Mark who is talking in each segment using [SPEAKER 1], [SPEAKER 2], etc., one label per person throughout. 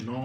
[SPEAKER 1] 9,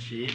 [SPEAKER 1] 6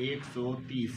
[SPEAKER 1] 130।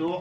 [SPEAKER 1] 2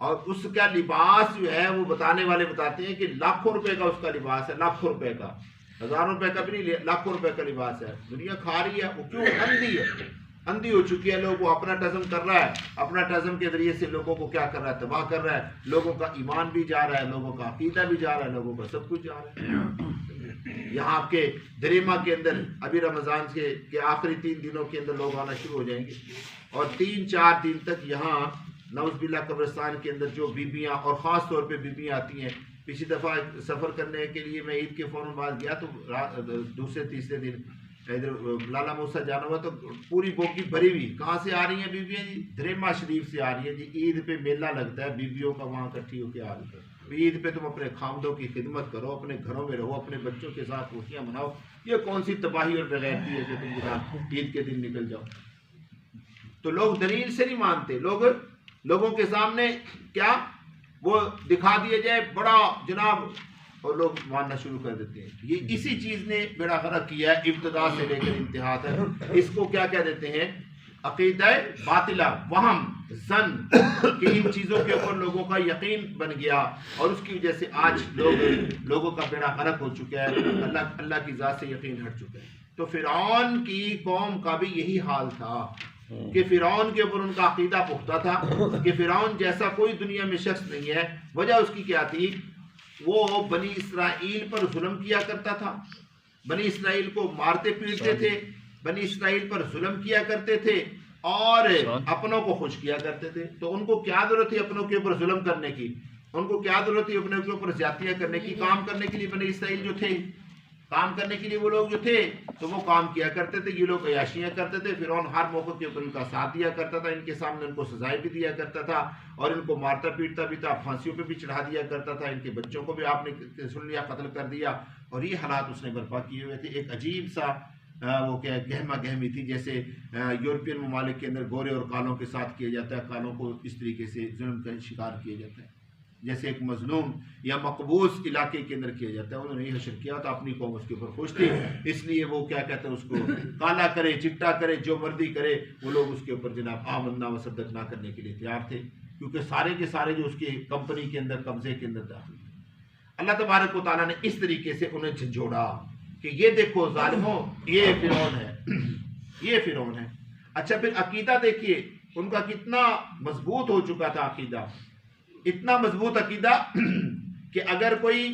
[SPEAKER 1] اور اس کا لباس جو ہے وہ بتانے والے بتاتے ہیں کہ لاکھوں روپے کا اس کا لباس ہے، لاکھوں روپے کا، ہزاروں روپے کا بھی نہیں، لاکھوں روپے کا لباس ہے. دنیا کھا رہی ہے، وہ کیوں؟ اندھی ہے، اندھی ہو چکی ہے. لوگ وہ اپنا ٹزم کر رہا ہے، اپنا ٹزم کے ذریعے سے لوگوں کو کیا کر رہا ہے؟ تباہ کر رہا ہے. لوگوں کا ایمان بھی جا رہا ہے، لوگوں کا عقیدہ بھی جا رہا ہے، لوگوں کا سب کچھ جا رہا ہے. یہاں آپ کے دریما کے اندر ابھی رمضان کے آخری 3 دنوں کے اندر لوگ آنا شروع ہو جائیں گے، اور 3-4 دن تک یہاں نعوذ باللہ قبرستان کے اندر جو بیبیاں، اور خاص طور پہ بیبیاں آتی ہیں. پچھلی دفعہ سفر کرنے کے لیے میں عید کے فوراً بعد گیا تو دوسرے تیسرے دن ادھر لالا موسیٰ جانا ہوا تو پوری بوگی بھری ہوئی. کہاں سے آ رہی ہیں بیبیاں جی؟ دریما شریف سے آ رہی ہیں جی. عید پہ میلہ لگتا ہے، بیبیوں کا وہاں اکٹھی ہو کے آ رہی ہے. عید پہ تم اپنے خامدوں کی خدمت کرو، اپنے گھروں میں رہو، اپنے بچوں کے ساتھ خوشیاں مناؤ. یہ کون سی تباہی اور بغیرتی ہے کہ تم عید کے دن نکل جاؤ؟ تو لوگ دلیل سے نہیں مانتے. لوگوں کے سامنے کیا وہ دکھا دیا جائے بڑا جناب، اور لوگ ماننا شروع کر دیتے ہیں. یہ اسی چیز نے بیڑا غرق کیا ہے ابتدا سے لے کر انتہا تک. اس کو کیا کہہ دیتے ہیں؟ عقیدہ باطلہ، وہم، ظن، کہ ان چیزوں کے اوپر لوگوں کا یقین بن گیا، اور اس کی وجہ سے آج لوگوں کا بیڑا غرق ہو چکا ہے، اللہ کی ذات سے یقین ہٹ چکا ہے. تو فرعون کی قوم کا بھی یہی حال تھا کہ فرعون کے اوپر ان کا عقیدہ پختہ تھا کہ فرعون جیسا کوئی دنیا میں شخص نہیں ہے. وجہ اس کی کیا تھی؟ وہ بنی اسرائیل پر ظلم کیا کرتا تھا، بنی اسرائیل کو مارتے پیٹتے تھے، بنی اسرائیل پر ظلم کیا کرتے تھے، اور اپنوں کو خوش کیا کرتے تھے. تو ان کو کیا ضرورت تھی اپنوں کے اوپر ظلم کرنے کی؟ ان کو کیا ضرورت تھی اپنے کے اوپر زیادتیاں کرنے کی؟ کام کرنے کے لیے بنی اسرائیل جو تھے، کام کرنے کے لیے وہ لوگ جو تھے تو وہ کام کیا کرتے تھے. یہ لوگ عیاشیاں کرتے تھے. فرعون ہر موقع کے اوپر ان کا ساتھ دیا کرتا تھا، ان کے سامنے ان کو سزائیں بھی دیا کرتا تھا، اور ان کو مارتا پیٹتا بھی تھا، پھانسیوں پہ بھی چڑھا دیا کرتا تھا. ان کے بچوں کو بھی آپ نے سن لیا قتل کر دیا. اور یہ حالات اس نے برپا کیے ہوئے تھے. ایک عجیب سا وہ کیا گہما گہمی تھی، جیسے یورپین ممالک کے اندر گورے اور کالوں کے ساتھ کیا جاتا ہے، کالوں کو اس طریقے سے ظلم کا شکار کیا جاتا ہے، جیسے ایک مظلوم یا مقبوض علاقے کے اندر کیا جاتا ہے. انہوں نے یہ حشر کیا تھا، اپنی قوم اس کے اوپر خوش تھی، اس لیے وہ کیا کہتے ہیں اس کو کالا کرے، چٹا کرے، جو مرضی کرے، وہ لوگ اس کے اوپر جناب آمنا و صدق نہ کرنے کے لیے تیار تھے، کیونکہ سارے کے سارے جو اس کی کمپنی کے اندر قبضے کے اندر داخل تھے. اللہ تبارک و تعالیٰ نے اس طریقے سے انہیں جھنجھوڑا کہ یہ دیکھو ظالموں، یہ فرعون ہے، یہ فرعون ہے. اچھا پھر عقیدہ دیکھیے ان کا کتنا مضبوط ہو چکا تھا. عقیدہ اتنا مضبوط عقیدہ کہ اگر کوئی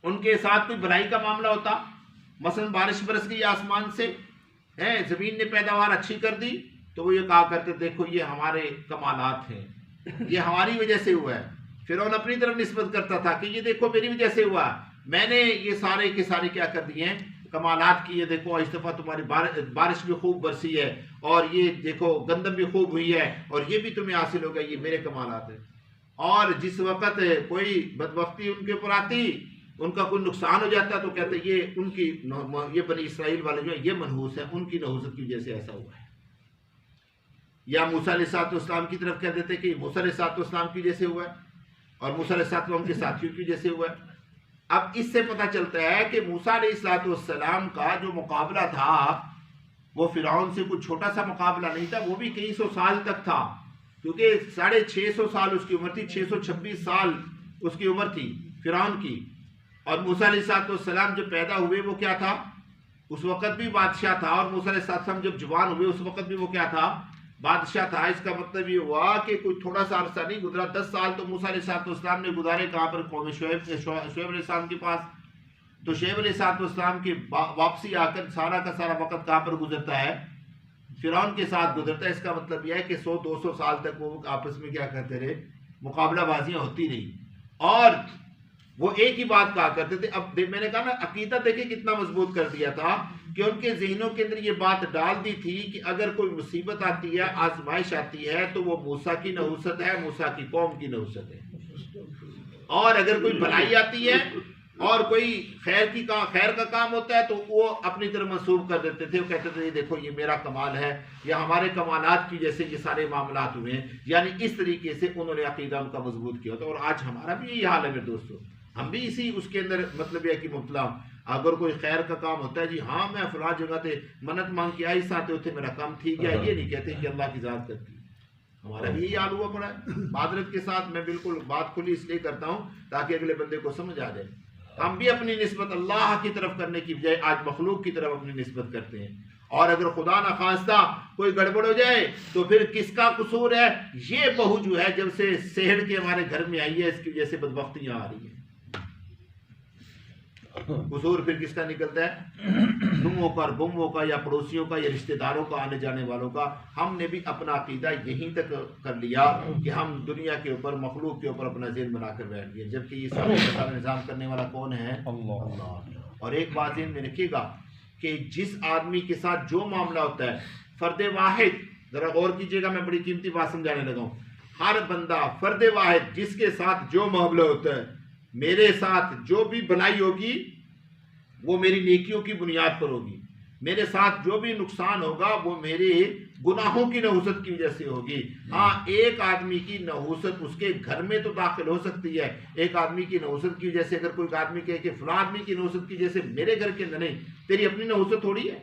[SPEAKER 1] ان کے ساتھ کوئی بھلائی کا معاملہ ہوتا، مثلا بارش برس گئی آسمان سے، زمین نے پیداوار اچھی کر دی، تو وہ یہ کہا کرتے دیکھو یہ ہمارے کمالات ہیں، یہ ہماری وجہ سے ہوا ہے. فرعون اپنی طرف نسبت کرتا تھا کہ یہ دیکھو میری وجہ سے ہوا، میں نے یہ سارے کے سارے کیا کر دیے ہیں کمالات کی. یہ دیکھو اس دفعہ تمہاری بارش بھی خوب برسی ہے، اور یہ دیکھو گندم بھی خوب ہوئی ہے، اور یہ بھی تمہیں حاصل ہو گیا، یہ میرے کمالات ہیں. اور جس وقت کوئی بدبختی ان کے اوپر آتی، ان کا کوئی نقصان ہو جاتا، تو کہتے یہ ان کی، یہ بنی اسرائیل والے جو ہیں یہ منحوس ہیں، ان کی نحوست کی وجہ سے ایسا ہوا ہے. یا موسیٰ علیہ السلام کی طرف کہہ دیتے کہ موسیٰ علیہ السلام کی وجہ سے ہوا ہے، اور موسیٰ علیہ السلام کے ساتھیوں کی وجہ سے ہوا ہے. اب اس سے پتہ چلتا ہے کہ موسیٰ علیہ السلام کا جو مقابلہ تھا وہ فرعون سے کوئی چھوٹا سا مقابلہ نہیں تھا، وہ بھی کئی سو سال تک تھا، کیونکہ 650 سال اس کی عمر تھی، 626 سال اس کی عمر تھی فرعون کی. اور موسیٰ علیہ السلام جب پیدا ہوئے وہ کیا تھا؟ اس وقت بھی بادشاہ تھا. اور موسیٰ علیہ السلام جب جوان ہوئے اس وقت بھی وہ کیا تھا؟ بادشاہ تھا. اس کا مطلب یہ ہوا کہ کوئی تھوڑا سا عرصہ نہیں گزرا، 10 سال تو موسیٰ علیہ السلام نے گزارے کہاں پر؟ قوم شعیب علیہ السلام کے پاس. تو شعیب علیہ السلام کی واپسی آ کر سارا کا سارا وقت کہاں پر گزرتا ہے؟ فرعون کے ساتھ گزرتا ہے. اس کا مطلب یہ ہے کہ 100-200 سال تک وہ آپس میں کیا کرتے رہے؟ مقابلہ بازیاں ہوتی رہی، اور وہ ایک ہی بات کہا کرتے تھے. اب میں نے کہا نا عقیدہ دیکھیں کتنا مضبوط کر دیا تھا کہ ان کے ذہنوں کے اندر یہ بات ڈال دی تھی کہ اگر کوئی مصیبت آتی ہے، آزمائش آتی ہے، تو وہ موسیٰ کی نحوست ہے، موسیٰ کی قوم کی نحوست ہے. اور اگر کوئی بھلائی آتی ہے اور کوئی خیر کا کام ہوتا ہے تو وہ اپنی طرف منسوب کر دیتے تھے. وہ کہتے تھے دیکھو یہ میرا کمال ہے، یا ہمارے کمالات کی جیسے یہ سارے معاملات ہوئے ہیں. یعنی اس طریقے سے انہوں نے عقیدہ ان کا مضبوط کیا ہوتا. اور آج ہمارا بھی یہی حال ہے میرے دوستو، ہم بھی اسی اس کے اندر مطلب یہ کہ مبتلا. اگر کوئی خیر کا کام ہوتا ہے، جی ہاں میں فلاں جگہ تے منت مانگ کے آئی ساتھ ہوتے میرا کام ٹھیک ہے، یہ نہیں کہتے کہ اللہ کی ذات کرتی ہے. ہمارا بھی یہی حال ہوا پڑا ہے. معذرت کے ساتھ میں بالکل بات کھلی اس لیے کرتا ہوں تاکہ اگلے بندے کو سمجھ آ جائے. ہم بھی اپنی نسبت اللہ کی طرف کرنے کی بجائے آج مخلوق کی طرف اپنی نسبت کرتے ہیں. اور اگر خدا نخواستہ کوئی گڑبڑ ہو جائے تو پھر کس کا قصور ہے؟ یہ بہو جو ہے جب سے سہڑ کے ہمارے گھر میں آئی ہے اس کی وجہ سے بدبختیاں آ رہی ہیں. قصور پھر کس کا نکلتا ہے؟ نموں کا، بموں کا، یا پڑوسیوں کا، یا رشتہ داروں کا، آنے جانے والوں کا. ہم نے بھی اپنا عقیدہ یہیں تک کر لیا کہ ہم دنیا کے اوپر، مخلوق کے اوپر اپنا ذہن بنا کر بیٹھ گئے، جبکہ یہ سارا نظام کرنے والا کون ہے؟ اللہ. اور ایک بات ذہن میں رکھیے گا کہ جس آدمی کے ساتھ جو معاملہ ہوتا ہے، فرد واحد، ذرا غور کیجئے گا، میں بڑی قیمتی بات سمجھانے لگا ہوں. ہر بندہ فرد واحد جس کے ساتھ جو معاملہ ہوتا ہے، میرے ساتھ جو بھی بھلائی ہوگی وہ میری نیکیوں کی بنیاد پر ہوگی، میرے ساتھ جو بھی نقصان ہوگا وہ میرے گناہوں کی نحوست کی وجہ سے ہوگی. ہاں، ایک آدمی کی نحوست اس کے گھر میں تو داخل ہو سکتی ہے. ایک آدمی کی نحوست کی وجہ سے اگر کوئی آدمی کہے کہ فلاں آدمی کی نحوست کی وجہ سے میرے گھر کے اندر، نہیں، تیری اپنی نحوست تھوڑی ہے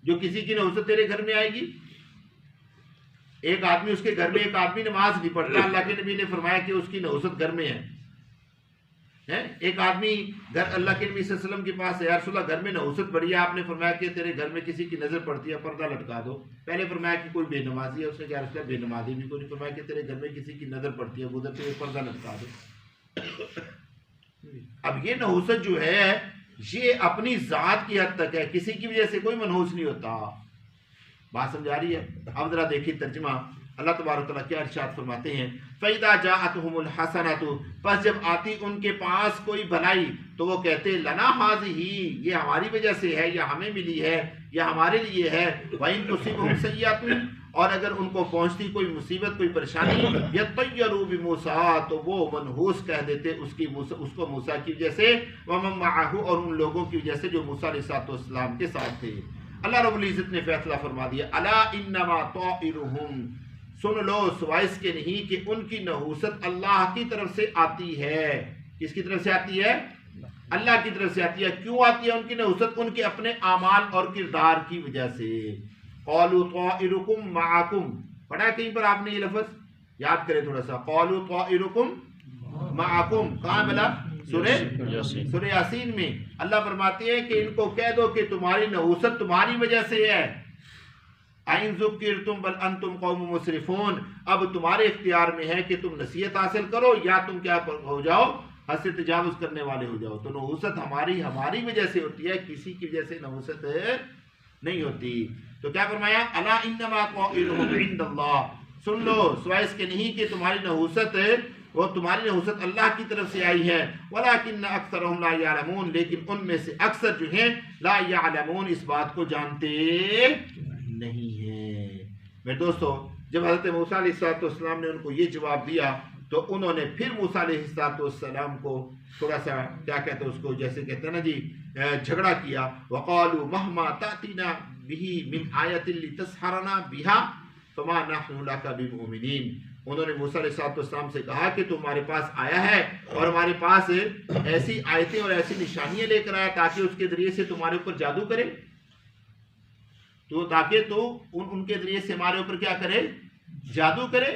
[SPEAKER 1] جو کسی کی نحوست تیرے گھر میں آئے گی. ایک آدمی، اس کے گھر میں ایک آدمی نماز نہیں پڑھتا، اللہ کے نبی نے فرمایا کہ اس کی نحوست گھر میں ہے. ایک آدمی گھر اللہ کے نبی صلی اللہ علیہ وسلم کے پاس ہے، یا رسول اللہ گھر میں نحوست بڑھی ہے، آپ نے فرمایا کہ تیرے گھر میں کسی کی نظر پڑتی ہے، پردہ لٹکا دو. پہلے فرمایا کہ کوئی بے نمازی ہے، اس نے کہا رسول اللہ بے نمازی بھی کوئی نہیں. فرمایا کہ تیرے گھر میں کسی کی نظر پڑتی ہے، گزرتے ہوئے پردہ لٹکا دو. اب یہ نحوست جو ہے یہ اپنی ذات کی حد تک ہے، کسی کی وجہ سے کوئی منحوس نہیں ہوتا. بات سمجھ آ رہی ہے؟ اب ذرا دیکھیے ترجمہ. اللہ تبارک تعالیٰ کیا ارشاد فرماتے ہیں؟ فَإِذَا جَاءَتْهُمُ الْحَسَنَةُ، پس جب آتی ان کے پاس کوئی بھلائی تو وہ کہتے لنا هَذِهِ، یہ ہماری وجہ سے ہے، یا ہمیں ملی ہے، یا ہمارے لیے ہے. وَإِن تُصِبْهُمْ سَيِّئَةٌ، اور اگر ان کو پہنچتی کوئی مصیبت، کوئی پریشانی، يَطَّيَّرُوا بِمُوسَىٰ، تو وہ منحوس کہہ دیتے اس کو موسیٰ کی وجہ سے، وَمَن مَّعَهُ، اور ان لوگوں کی وجہ سے جو موسیٰ علیہ السلام کے ساتھ تھے. اللہ رب العزت نے فیصلہ فرما دیا، الا انما طائرهم، سن لو سوائے اس کے نہیں کہ ان کی نحوست اللہ کی طرف سے آتی ہے. کس کی طرف سے آتی ہے؟ اللہ کی طرف سے آتی ہے. کیوں آتی ہے ان کی نحوست؟ ان کے اپنے اعمال اور کردار کی وجہ سے. قالوا طائرکم معکم، پڑھا کہیں پر آپ نے یہ لفظ؟ یاد کریں تھوڑا سا. قالوا طائرکم معکم، کہاں ملا؟ سورہ یاسین میں. اللہ فرماتے ہیں کہ ان کو کہہ دو کہ تمہاری نحوست تمہاری وجہ سے ہے. اَإِن ذُكِّرْتُمْ بَلْ أَنْتُمْ قَوْمٌ مُسْرِفُونَ، اب تمہارے اختیار میں ہے کہ تم نصیحت حاصل کرو یا تم کیا ہو جاؤ، حد سے تجاوز کرنے والے ہو جاؤ. تو نحوست ہماری وجہ سے ہوتی ہے، کسی کی وجہ سے نحوست نہیں ہوتی. تو کیا فرمایا؟ الا انما طائرهم عند اللہ، سن لو سوائے اس کے نہیں کہ تمہاری نحوست اللہ کی طرف سے آئی ہے. ولكن اکثرهم لا يعلمون، لیکن ان میں سے اکثر جو ہیں لا يعلمون، اس بات کو جانتے نہیں ہے. میرے دوستو، جب حضرت موسیٰ علیہ السلام نے ان کو یہ جواب دیا تو انہوں نے پھر موسیٰ علیہ السلام کو تھوڑا سا کیا کہتے ہیں اس کو، جیسے کہتے ہیں نا جی، جھگڑا کیا. وقالوا مهما تأتینا به من آیۃ لتسحرنا بها فما نحن لك بمؤمنین. انہوں نے موسیٰ علیہ السلام سے کہا کہ تم ہمارے پاس آیا ہے اور ہمارے پاس ایسی آیتیں اور ایسی نشانیاں لے کر آیا تاکہ اس کے ذریعے سے تمہارے اوپر جادو کرے، تو تاکہ تو ان کے ذریعے سے ہمارے اوپر کیا کرے؟ جادو کرے.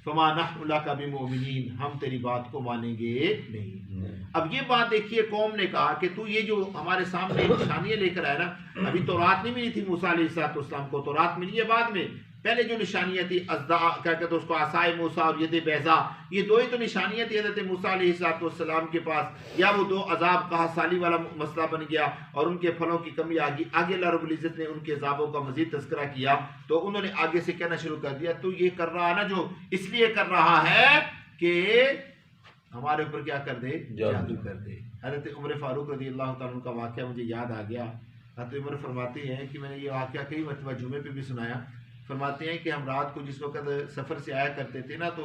[SPEAKER 1] فما نحن لک بمؤمنین، ہم تیری بات کو مانیں گے نہیں. اب یہ بات دیکھیے، قوم نے کہا کہ تو یہ جو ہمارے سامنے نشانیاں لے کر آیا نا، ابھی تورات نہیں ملی تھی موسیٰ علیہ السلام کو، تورات ملی ہے بعد میں. پہلے جو نشانیاں تھی کیا کہتے اس کو، عصائے موسیٰ اور ید بیضا، یہ دو ہی تو نشانیاں تھی حضرت موسیٰ علیہ السلام کے پاس. یا وہ دو عذاب قحط سالی والا مسئلہ بن گیا اور ان کے پھلوں کی کمی آگی. آگے اللہ رب العزت نے ان کے عذابوں کا مزید تذکرہ کیا تو انہوں نے آگے سے کہنا شروع کر دیا تو یہ کر رہا نا، جو اس لیے کر رہا ہے کہ ہمارے اوپر کیا کر دے؟ جادو کر دے. حضرت عمر فاروق رضی اللہ تعالیٰ عنہ کا واقعہ مجھے یاد آ گیا. حضرت عمر فرماتے ہیں کہ میں نے یہ واقعہ کئی مرتبہ جمعے پہ بھی سنایا. فرماتے ہیں کہ ہم رات کو جس وقت سفر سے آیا کرتے تھے نا، تو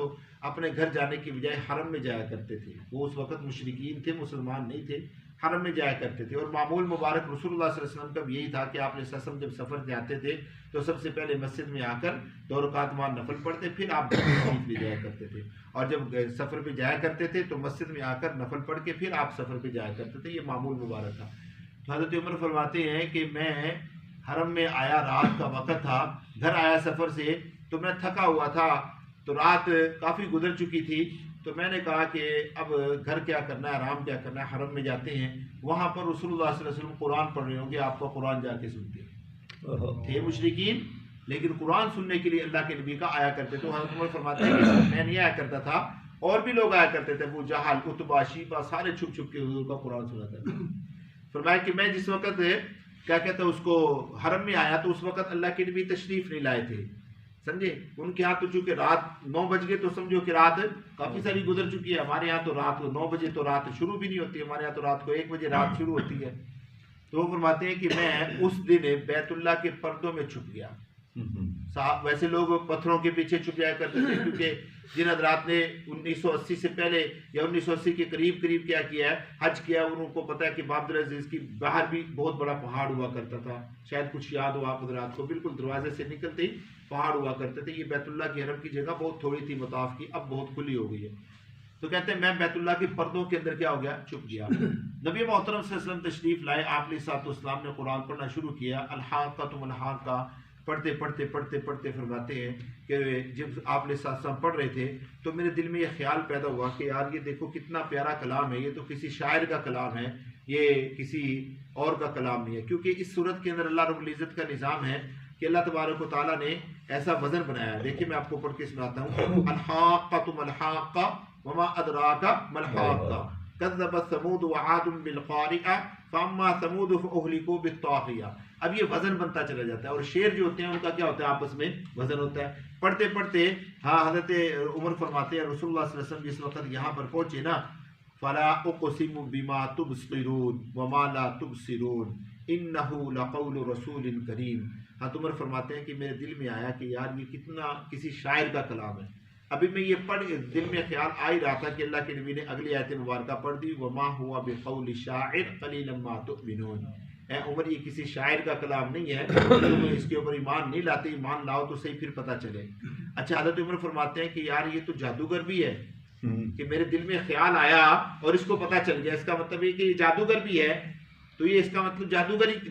[SPEAKER 1] اپنے گھر جانے کی بجائے حرم میں جایا کرتے تھے. وہ اس وقت مشرکین تھے، مسلمان نہیں تھے، حرم میں جایا کرتے تھے. اور معمول مبارک رسول اللہ صلی اللہ علیہ وسلم کا بھی یہی تھا کہ آپ نے جب سفر سے آتے تھے تو سب سے پہلے مسجد میں آ کر 2 رکعت وہاں نفل پڑھتے، پھر آپ تشریف لے جایا کرتے تھے. اور جب سفر پہ جایا کرتے تھے تو مسجد میں آ کر نفل پڑھ کے پھر آپ سفر پہ جایا کرتے تھے. یہ معمول مبارک تھا. تو حضرت عمر فرماتے ہیں کہ میں حرم میں آیا، رات کا وقت تھا، گھر آیا سفر سے تو میں تھکا ہوا تھا، تو رات کافی گزر چکی تھی، تو میں نے کہا کہ اب گھر کیا کرنا ہے، آرام کیا کرنا ہے، حرم میں جاتے ہیں، وہاں پر رسول اللہ صلی اللہ علیہ وسلم قرآن پڑھ رہے ہوں گے، آپ کو قرآن جا کے سنتے تھے مشرکین، لیکن قرآن سننے کے لیے اللہ کے نبی کا آیا کرتے تھے۔ حضرت عمر فرماتے ہیں کہ میں نہیں آیا کرتا تھا، اور بھی لوگ آیا کرتے تھے، ابو جہل، عتبہ، شیبہ، سارے چھپ چھپ کے حضور کا قرآن سنا کرتے تھے۔ فرمایا کہ میں جس وقت کیا کہتے ہیں اس کو حرم میں آیا، تو اس وقت اللہ کے نبی تشریف نہیں لائے تھے، سمجھے، ان کے ہاں تو چونکہ رات 9 بج گئے، تو سمجھو کہ رات کافی ساری گزر چکی ہے۔ ہمارے یہاں تو رات 9 بجے تو رات شروع بھی نہیں ہوتی، ہمارے یہاں تو رات کو 1 بجے رات شروع ہوتی ہے۔ تو وہ فرماتے ہیں کہ میں اس دن بیت اللہ کے پردوں میں چھپ گیا۔ ویسے لوگ پتھروں کے پیچھے چھپ جایا کرتے تھے، کیونکہ جن حضرات نے 1980 سے پہلے یا 1980 کے قریب کیا ہے، حج کیا، ان کو پتہ ہے کہ باب العزیز کی باہر بھی بہت بڑا پہاڑ ہوا کرتا تھا، شاید کچھ یاد ہو آپ حضرات کو، بالکل دروازے سے نکلتے ہی پہاڑ ہوا کرتے تھے۔ یہ بیت اللہ کی حرم کی جگہ بہت تھوڑی تھی مطاف کی، اب بہت کھلی ہو گئی ہے۔ تو کہتے ہیں میں بیت اللہ کے پردوں کے اندر کیا ہو گیا، چھپ گیا۔ نبی محترم صلی اللہ علیہ وسلم تشریف لائے، آپ علیہ السلام نے قرآن پڑھنا شروع کیا، الحاقۃ الحاقہ پڑھتے پڑھتے فرماتے ہیں کہ جب آپ علیہ السلام پڑھ رہے تھے تو میرے دل میں یہ خیال پیدا ہوا کہ یار یہ دیکھو کتنا پیارا کلام ہے، یہ تو کسی شاعر کا کلام ہے، یہ کسی اور کا کلام نہیں ہے، کیونکہ اس صورت کے اندر اللہ رب العزت کا نظام ہے کہ اللہ تبارک و تعالیٰ نے ایسا وزن بنایا ہے۔ دیکھیے میں آپ کو پڑھ کے سناتا ہوں، الحاقۃ مالحاقہ وما ادراک مالحاقہ کذبت ثمود وعاد بالقارعہ فاما ثمود فاہلکوا بالطاغیہ۔ اب یہ وزن بنتا چلا جاتا ہے، اور شعر جو ہوتے ہیں ان کا کیا ہوتا ہے، آپس میں وزن ہوتا ہے۔ پڑھتے پڑھتے ہاں حضرت عمر فرماتے ہیں رسول اللہ صلی اللہ علیہ وسلم جس وقت یہاں پر پہنچے نا، فلا اقسم بما تبصرون وما لا تبصرون انہ لقول رسول کریم۔ حضرت عمر فرماتے ہیں کہ میرے دل میں آیا کہ یار یہ کتنا کسی شاعر کا کلام ہے۔ ابھی میں یہ پڑھ دل میں خیال آ ہی رہا تھا کہ اللہ کے نبی نے اگلی آیت مبارکہ پڑھ دی، وما ہوا بقول شاعر قلیلا ما تؤمنون۔ اے عمر یہ کسی شاعر کا کلام نہیں ہے، تم اس کے اوپر ایمان نہیں لاتے، ایمان لاؤ تو صحیح پھر پتہ چلے۔ اچھا حضرت عمر فرماتے ہیں کہ یار یہ تو جادوگر بھی ہے، کہ میرے دل میں خیال آیا اور اس کو پتہ چل گیا، اس کا مطلب یہ کہ یہ جادوگر بھی ہے، تو یہ اس کا مطلب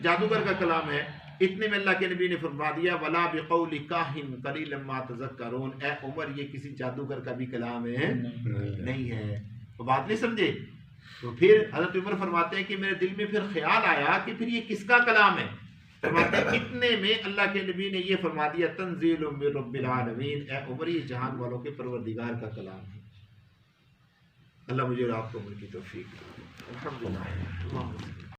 [SPEAKER 1] جادوگر کا کلام ہے۔ اتنے میں اللہ کے نبی نے فرما دیا ولا بقول کاہن قلیلا ما تذکرون، اے عمر یہ کسی جادوگر کا بھی کلام ہے نہیں ہے۔ تو بات نہیں سمجھے؟ تو پھر حضرت عمر فرماتے ہیں کہ میرے دل میں پھر خیال آیا کہ پھر یہ کس کا کلام ہے؟ فرماتے ہیں اتنے میں اللہ کے نبی نے یہ فرما دیا تنزیل من رب العالمین، اے عمر یہ جہان والوں کے پروردگار کا کلام ہے۔ اللہ مجھے اور آپ کو عمل کی توفیق دے۔ الحمدللہ۔